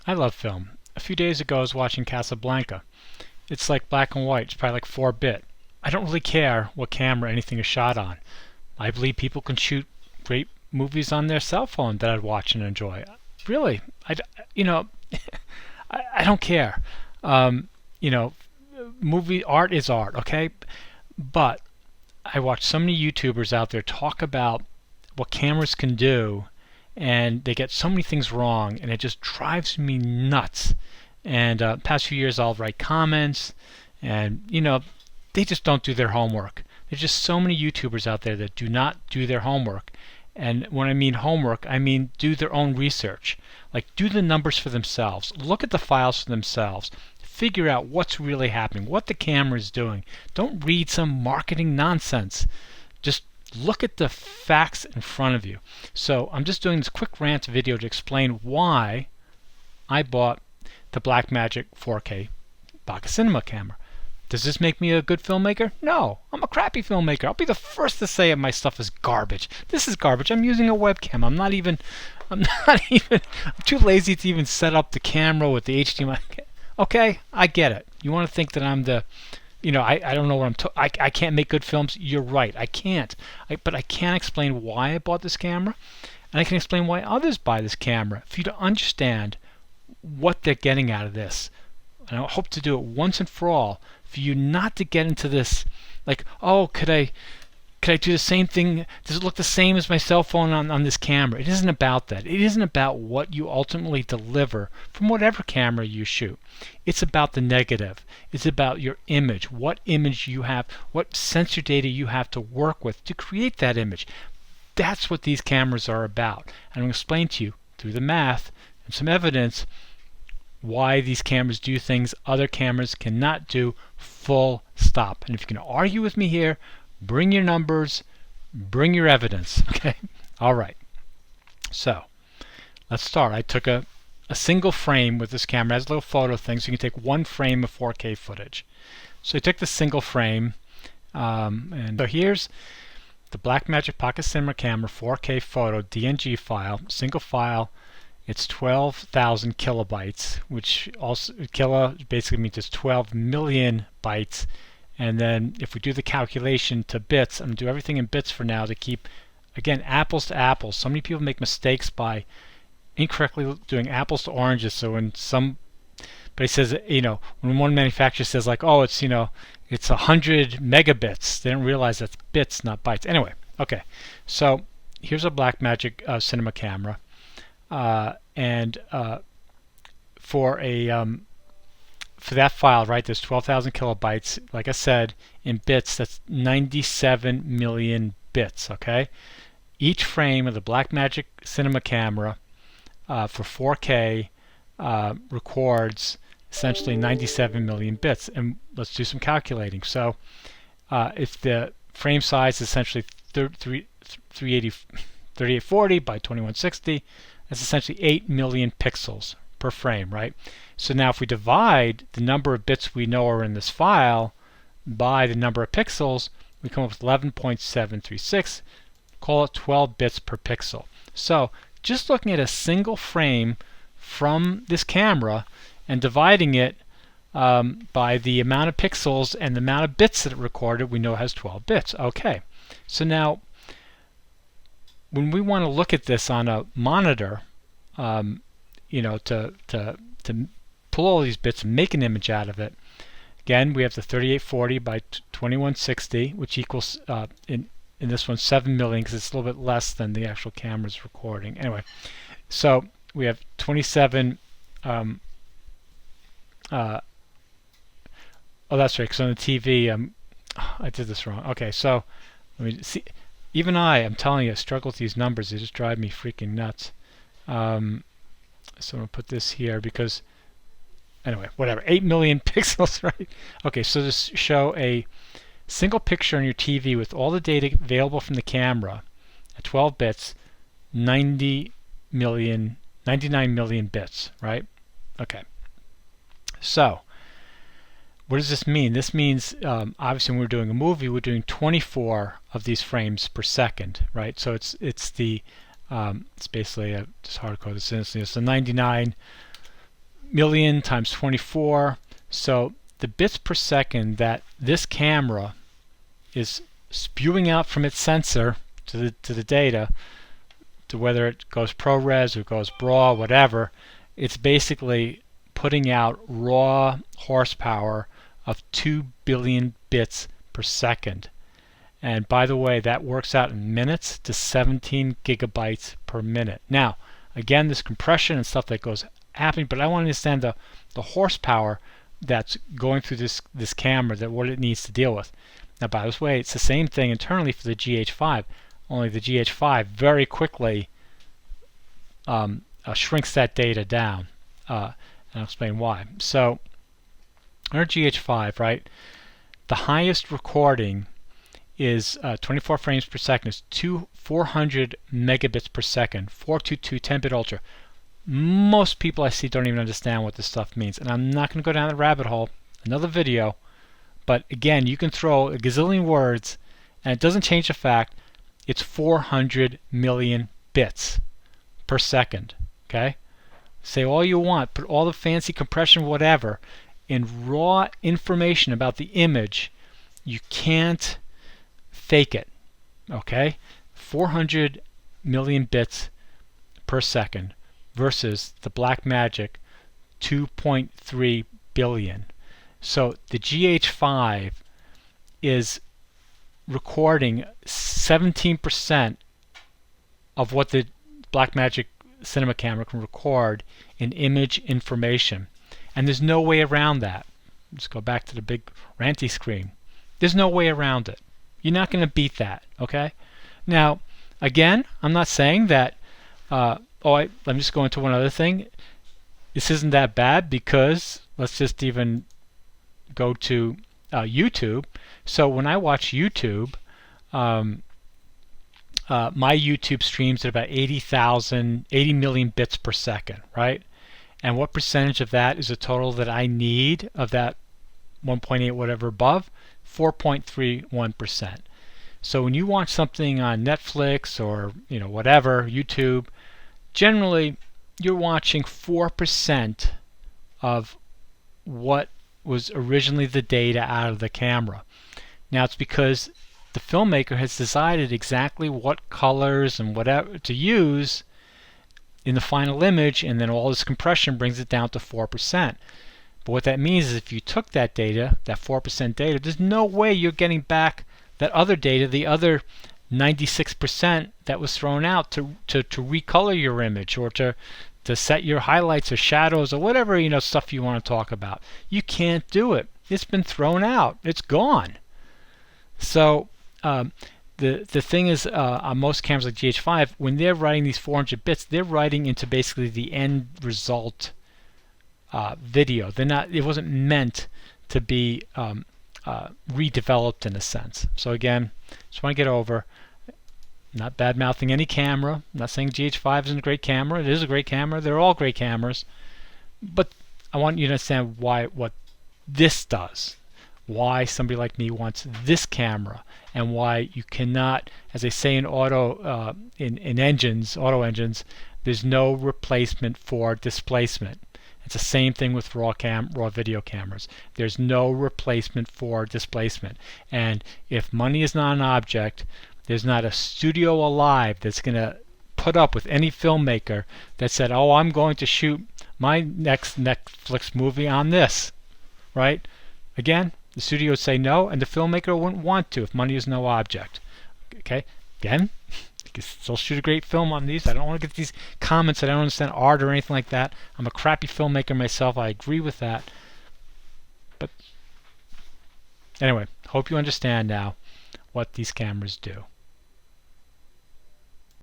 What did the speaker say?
I love film. A few days ago I was watching Casablanca. It's like black and white. It's probably like 4-bit. I don't really care what camera anything is shot on. I believe people can shoot great movies on their cell phone that I'd watch and enjoy. Really, you know, I don't care. Um, you know, movie art is art, okay? But I watch so many YouTubers out there talk about what cameras can do, and they get so many things wrong, and it just drives me nuts. And past few years, I'll write comments, and they just don't do their homework. There's just so many YouTubers out there that do not do their homework. And when I mean homework, I mean do their own research. Like, do the numbers for themselves. Look at the files for themselves. Figure out what's really happening, what the camera is doing. Don't read some marketing nonsense. Just look at the facts in front of you. So I'm just doing this quick rant video to explain why I bought the Blackmagic 4K Bokeh Cinema camera. Does this make me a good filmmaker? No, I'm a crappy filmmaker. I'll be the first to say my stuff is garbage. This is garbage. I'm using a webcam. I'm too lazy to even set up the camera with the HDMI. Okay, I get it. You want to think that I'm the, I don't know what I can't make good films. You're right. I can't. But I can explain why I bought this camera, and I can explain why others buy this camera for you to understand what they're getting out of this. And I hope to do it once and for all, for you not to get into this, like, oh, could I do the same thing? Does it look the same as my cell phone on this camera? It isn't about that. It isn't about what you ultimately deliver from whatever camera you shoot. It's about the negative. It's about your image, what image you have, what sensor data you have to work with to create that image. That's what these cameras are about. And I'm going to explain to you through the math and some evidence why these cameras do things other cameras cannot do, full stop. And if you can argue with me here, bring your numbers, bring your evidence. Okay? All right. So let's start. I took a single frame with this camera. It has a little photo thing, so you can take one frame of 4K footage. So I took the single frame, and so here's the Blackmagic Bokeh Cinema camera 4K photo DNG file, single file. It's 12,000 kilobytes, which also kilo basically means it's 12 million bytes. And then if we do the calculation to bits, I'm going to do everything in bits for now to keep, again, apples to apples. So many people make mistakes by incorrectly doing apples to oranges. So when somebody says, when one manufacturer says like, oh, it's 100 megabits, they don't realize that's bits, not bytes. Anyway, okay. So here's a Blackmagic cinema camera. And for that file, right, there's 12,000 kilobytes. Like I said, in bits, that's 97 million bits. Okay, each frame of the Blackmagic cinema camera for 4K records essentially 97 million bits. And let's do some calculating. So if the frame size is essentially 3840 by 2160. That's essentially 8 million pixels per frame, right? So now if we divide the number of bits we know are in this file by the number of pixels, we come up with 11.736. Call it 12 bits per pixel. So just looking at a single frame from this camera and dividing it by the amount of pixels and the amount of bits that it recorded, we know it has 12 bits. Okay, so when we want to look at this on a monitor, to pull all these bits and make an image out of it, again, we have the 3840 by 2160, which equals, in this one, 7 million, because it's a little bit less than the actual camera's recording. Anyway, so we have 27, oh, that's right, because on the TV, I did this wrong. Okay, so let me see. Even I'm telling you, I struggle with these numbers. They just drive me freaking nuts. So I'm going to put this here because, anyway, whatever. 8 million pixels, right? Okay, so this show a single picture on your TV with all the data available from the camera at 12 bits, 99 million bits, right? Okay. So what does this mean? This means, obviously, when we're doing a movie, we're doing 24 of these frames per second, right? So it's basically just hard code this in. It's the 99 million times 24. So the bits per second that this camera is spewing out from its sensor to the data, to whether it goes ProRes or goes BRAW, whatever, it's basically putting out raw horsepower of 2 billion bits per second. And by the way, that works out in minutes to 17 gigabytes per minute. Now, again, there's compression and stuff that goes happening, but I want to understand the horsepower that's going through this camera, that what it needs to deal with. Now, by the way, it's the same thing internally for the GH5, only the GH5 very quickly shrinks that data down. And I'll explain why. So, our GH5, right, the highest recording is 24 frames per second, is 400 megabits per second, 422 10-bit ultra. Most people I see don't even understand what this stuff means, and I'm not going to go down the rabbit hole. Another video. But again, you can throw a gazillion words, and it doesn't change the fact it's 400 million bits per second. Okay? Say all you want, put all the fancy compression, whatever, in raw information about the image. You can't fake it. Okay? 400 million bits per second versus the Blackmagic 2.3 billion. So the GH5 is recording 17% of what the Blackmagic cinema camera can record in image information. And there's no way around that. Let's go back to the big ranty screen. There's no way around it. You're not going to beat that, okay? Now, again, I'm not saying that, let me just go into one other thing. This isn't that bad because, let's just even go to YouTube. So when I watch YouTube, my YouTube streams at about 80 million bits per second, right? And what percentage of that is the total that I need of that 1.8 whatever above? 4.31%. So when you watch something on Netflix or whatever, YouTube, generally you're watching 4% of what was originally the data out of the camera. Now it's because the filmmaker has decided exactly what colors and whatever to use in the final image, and then all this compression brings it down to 4%. But what that means is if you took that data, that 4% data, there's no way you're getting back that other data, the other 96% that was thrown out to recolor your image or to set your highlights or shadows or whatever stuff you want to talk about. You can't do it. It's been thrown out. It's gone. So the thing is, on most cameras like GH5, when they're writing these 400 bits, they're writing into basically the end result video. They're not. It wasn't meant to be redeveloped in a sense. So again, just want to get over. Not bad-mouthing any camera. I'm not saying GH5 isn't a great camera. It is a great camera. They're all great cameras. But I want you to understand what this does. Why somebody like me wants this camera, and why you cannot, as they say in auto engines, there's no replacement for displacement. It's the same thing with raw video cameras. There's no replacement for displacement. And if money is not an object, there's not a studio alive that's going to put up with any filmmaker that said, oh, I'm going to shoot my next Netflix movie on this, right? Again, the studio would say no, and the filmmaker wouldn't want to if money is no object. Okay? Again, you can still shoot a great film on these. I don't want to get these comments that I don't understand art or anything like that. I'm a crappy filmmaker myself. I agree with that. But anyway, hope you understand now what these cameras do.